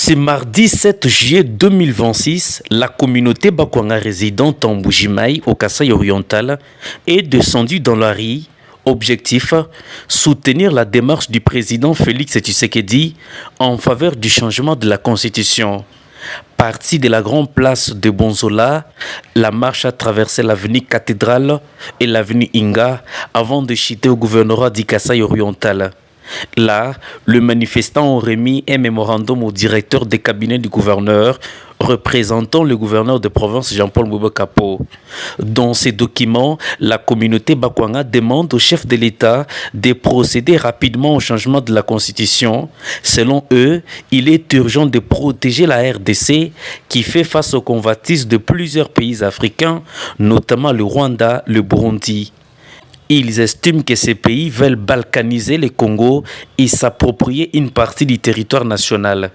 Ce mardi 7 juillet 2026, la communauté Bakwanga résidente en Bujimaï, au Kasaï oriental, est descendue dans la rue. Objectif, soutenir la démarche du président Félix Tshisekedi en faveur du changement de la Constitution. Partie de la grande place de Bonzola, la marche a traversé l'avenue Cathédrale et l'avenue Inga avant de chuter au gouvernorat du Kasaï oriental. Là, le manifestant a remis un mémorandum au directeur des cabinets du gouverneur, représentant le gouverneur de province Jean-Paul Mbouba Kapo. Dans ces documents, la communauté Bakwanga demande au chef de l'État de procéder rapidement au changement de la Constitution. Selon eux, il est urgent de protéger la RDC qui fait face aux convoitises de plusieurs pays africains, notamment le Rwanda, le Burundi. Ils estiment que ces pays veulent balkaniser le Congo et s'approprier une partie du territoire national.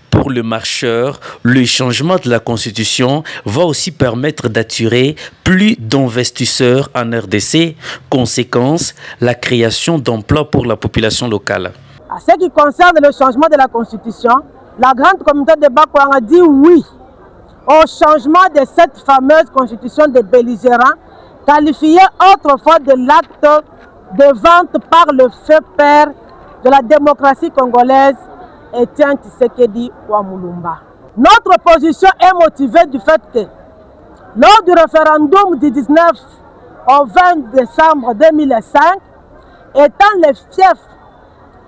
Pour le marcheur, le changement de la Constitution va aussi permettre d'attirer plus d'investisseurs en RDC. Conséquence, la création d'emplois pour la population locale. À ce qui concerne le changement de la Constitution, la grande communauté de Bakwanga dit oui au changement de cette fameuse Constitution des belligérants, qualifiée autrefois de l'acte de vente par le feu père de la démocratie congolaise, Étienne Tshisekedi Wamulumba. Notre position est motivée du fait que, lors du référendum du 19 au 20 décembre 2005, étant le fief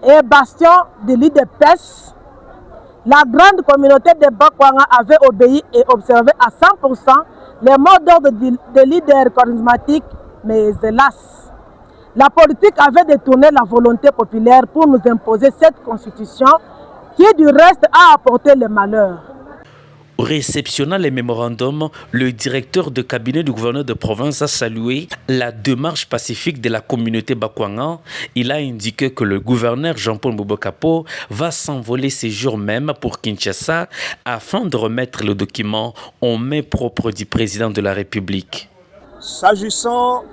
et bastion de l'IDPS, la grande communauté de Bakwanga avait obéi et observé à 100% les mots d'ordre des leaders charismatiques, mais hélas, la politique avait détourné la volonté populaire pour nous imposer cette constitution qui du reste a apporté le malheur. Réceptionnant les mémorandums, le directeur de cabinet du gouverneur de province a salué la démarche pacifique de la communauté Bakwanga. Il a indiqué que le gouverneur Jean-Paul Mbouba Kapo va s'envoler ces jours même pour Kinshasa afin de remettre le document en main propre du président de la République. S'agissant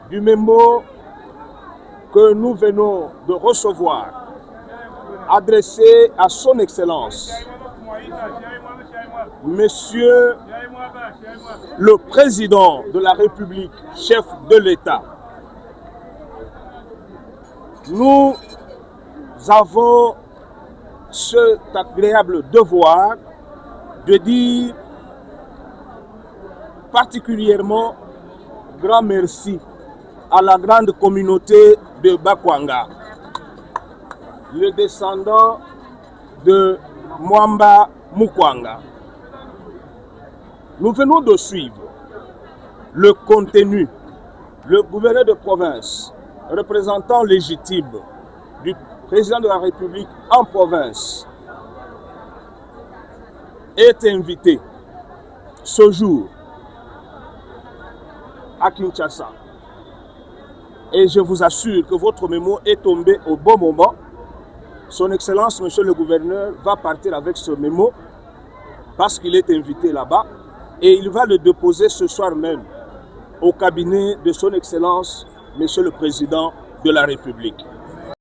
du mémo que nous venons de recevoir, adressé à son Excellence, Monsieur le Président de la République, chef de l'État, nous avons cet agréable devoir de dire particulièrement grand merci à la grande communauté de Bakwanga, le descendant de Mwamba Mukwanga. Nous venons de suivre le contenu. Le gouverneur de province, représentant légitime du président de la République en province, est invité ce jour à Kinshasa. Et je vous assure que votre mémo est tombé au bon moment. Son Excellence, Monsieur le Gouverneur, va partir avec ce mémo parce qu'il est invité là-bas et il va le déposer ce soir même au cabinet de Son Excellence, Monsieur le Président de la République.